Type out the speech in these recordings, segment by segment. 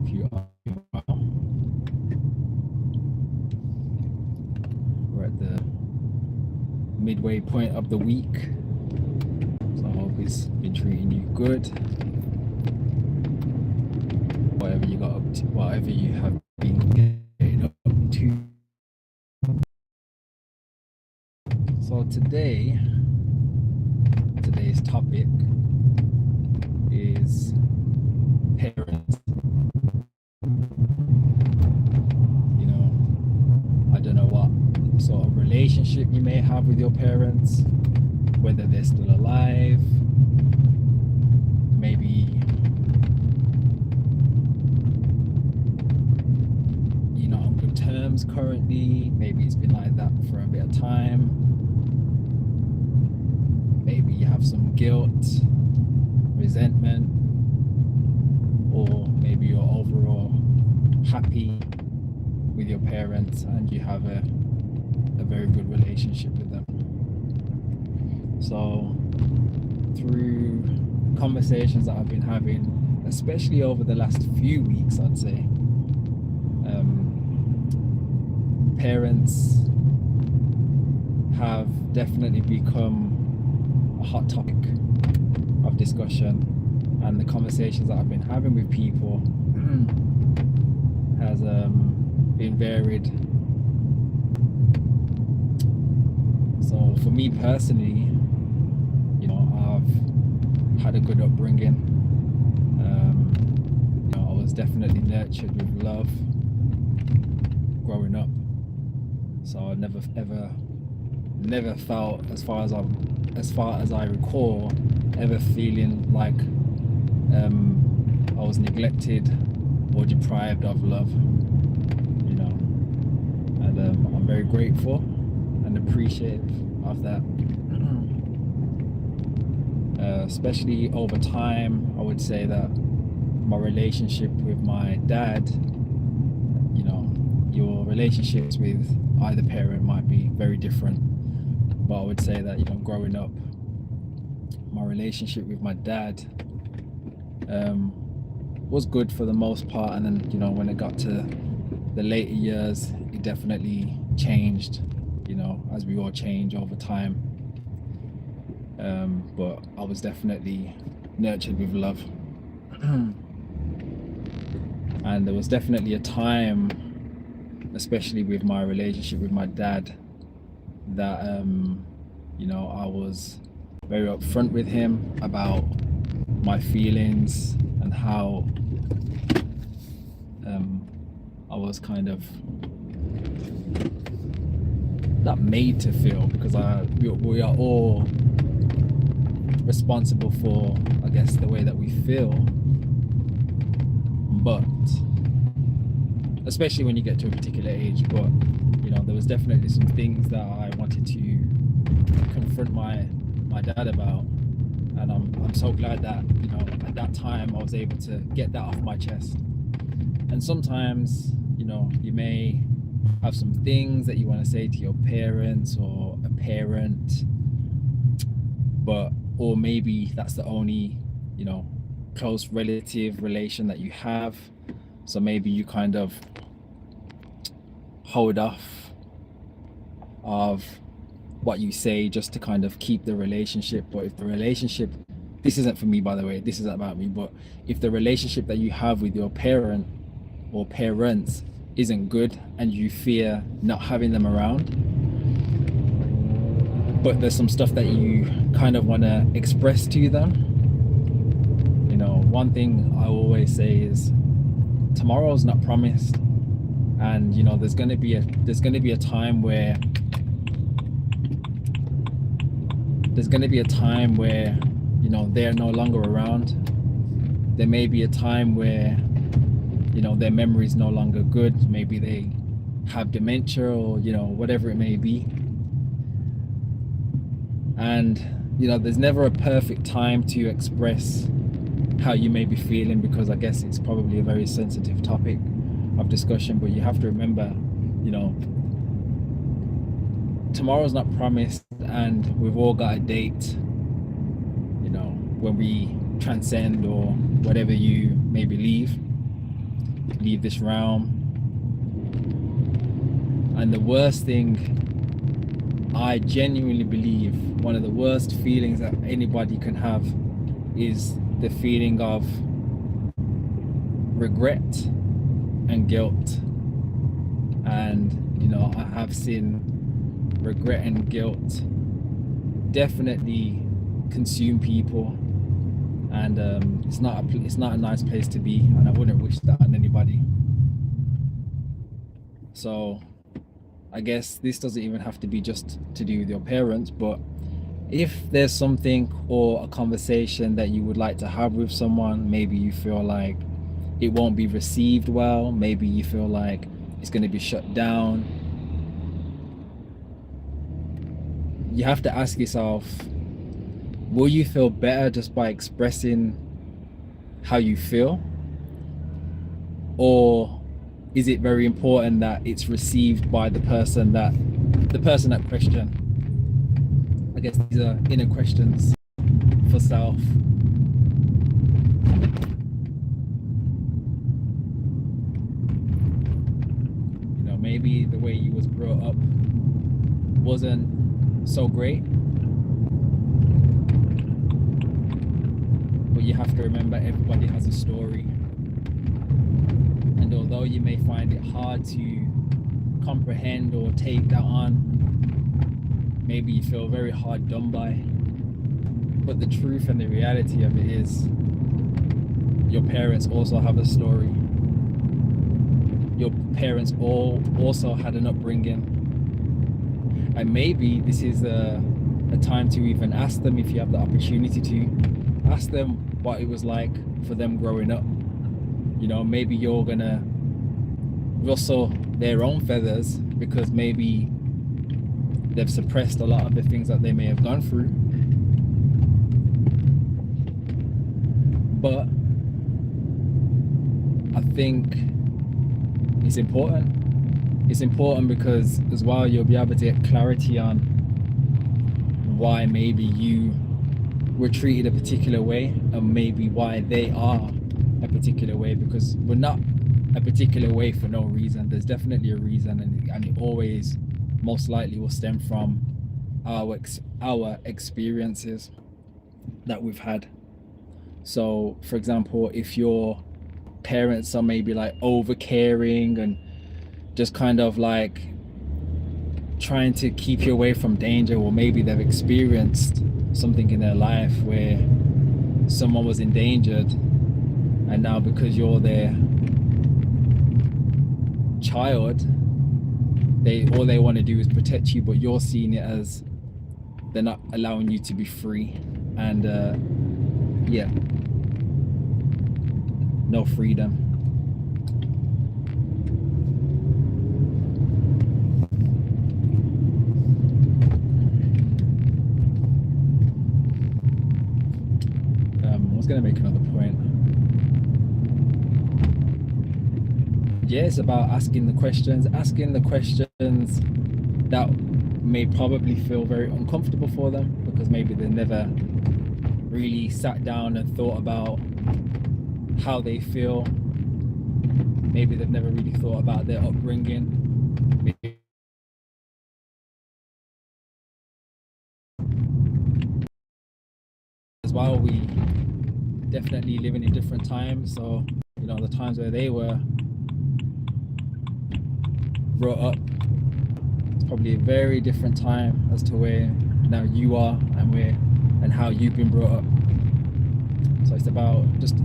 hope you are doing well. We're at the midway point of the week, so I hope it's been treating you good. Whatever you got up to, whatever you have been getting up to. So today's topic is parents. You know, I don't know what sort of relationship you may have with your parents, whether they're still alive, maybe you're not on good terms currently, maybe it's been like that for a bit of time, maybe you have some guilt, resentment, or maybe you're overall happy with your parents and you have a very good relationship with them. So through conversations that I've been having, especially over the last few weeks, I'd say, parents have definitely become a hot topic of discussion, and the conversations that I've been having with people has been varied. So for me personally, you know, I've had a good upbringing. You know, I was definitely nurtured with love growing up. So I never felt, as far as I recall, ever feeling like I was neglected or deprived of love. You know, and I'm very grateful and appreciative of that. Especially over time, I would say that my relationship with my dad, you know, your relationships with either parent might be very different, but I would say that, you know, growing up, my relationship with my dad was good for the most part, and then, you know, when it got to the later years, it definitely changed, you know, as we all change over time. But I was definitely nurtured with love. And there was definitely a time, especially with my relationship with my dad, that you know, I was very upfront with him about my feelings and how I was kind of not made to feel, because we are all responsible for, I guess, the way that we feel, but especially when you get to a particular age. But, you know, there was definitely some things that I wanted to confront my dad about, and I'm so glad that, you know, at that time I was able to get that off my chest. And sometimes, you know, you may have some things that you want to say to your parents or a parent, or maybe that's the only, you know, close relative relation that you have. So maybe you kind of hold off of what you say just to kind of keep the relationship. But if the relationship, this isn't for me, by the way, this isn't about me, but if the relationship that you have with your parent or parents isn't good and you fear not having them around, but there's some stuff that you kind of want to express to them, you know, one thing I always say is tomorrow's not promised, and, you know, there's going to be a time where you know, they're no longer around. There may be a time where, you know, their memory is no longer good. Maybe they have dementia, or, you know, whatever it may be. And, you know, there's never a perfect time to express how you may be feeling, because I guess it's probably a very sensitive topic of discussion. But you have to remember, you know, tomorrow's not promised, and we've all got a date, you know, when we transcend or whatever you may believe. leave this realm. And the worst thing, I genuinely believe, one of the worst feelings that anybody can have is the feeling of regret and guilt. And I have seen regret and guilt definitely consume people, and it's not a nice place to be, and I wouldn't wish that on anybody. So I guess this doesn't even have to be just to do with your parents, but if there's something or a conversation that you would like to have with someone, maybe you feel like it won't be received well, maybe you feel like it's going to be shut down, you have to ask yourself, will you feel better just by expressing how you feel? Or is it very important that it's received by the person that question? I guess these are inner questions for self. Maybe the way you was brought up wasn't so great, but you have to remember everybody has a story, and although you may find it hard to comprehend or take that on, maybe you feel very hard done by, but the truth and the reality of it is your parents also have a story. Your parents also had an upbringing, and maybe this is a time to even ask them, if you have the opportunity to ask them what it was like for them growing up. Maybe you're gonna rustle their own feathers because maybe they've suppressed a lot of the things that they may have gone through, but I think it's important because as well, you'll be able to get clarity on why maybe you were treated a particular way, and maybe why they are a particular way, because we're not a particular way for no reason. There's definitely a reason, and it always most likely will stem from our experiences that we've had. So for example, if your parents are maybe like over caring and just kind of like trying to keep you away from danger, or maybe they've experienced something in their life where someone was endangered, and now because you're their child, all they want to do is protect you, but you're seeing it as they're not allowing you to be free, and yeah, no freedom. I was going to make another point. Yeah, it's about asking the questions that may probably feel very uncomfortable for them, because maybe they never really sat down and thought about how they feel. Maybe they've never really thought about their upbringing. As well, we definitely living in different times, so the times where they were brought up, it's probably a very different time as to where now you are and how you've been brought up. So it's about just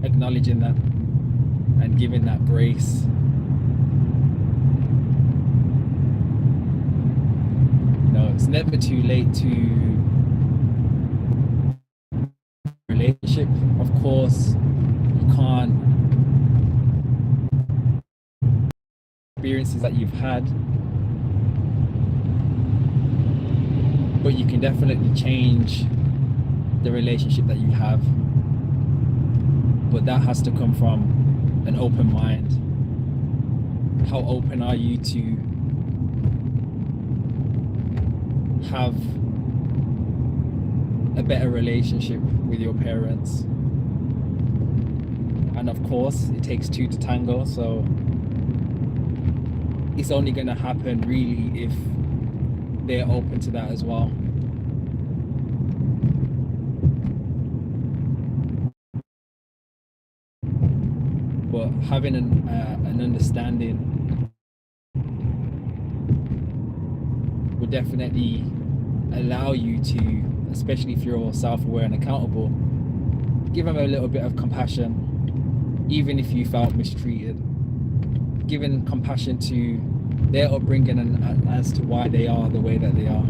acknowledging that and giving that grace. It's never too late to relationship. Of course, you can't experiences that you've had, but you can definitely change the relationship that you have. But that has to come from an open mind. How open are you to have a better relationship with your parents? And of course, it takes two to tango. So it's only going to happen really if they're open to that as well. But having an understanding will definitely allow you to, especially if you're self-aware and accountable, give them a little bit of compassion, even if you felt mistreated. Giving compassion to their upbringing and as to why they are the way that they are.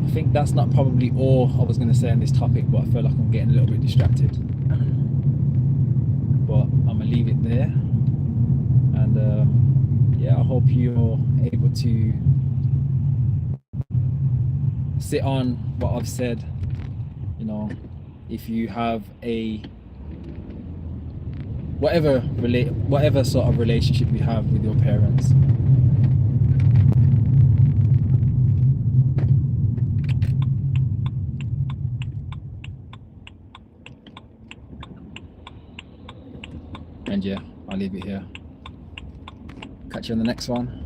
I think that's not probably all I was going to say on this topic, but I feel like I'm getting a little bit distracted. But I'm going to leave it there. And yeah, I hope you're able to sit on what I've said. You know, if you have a whatever sort of relationship you have with your parents, and yeah, I'll leave it here. Catch you on the next one.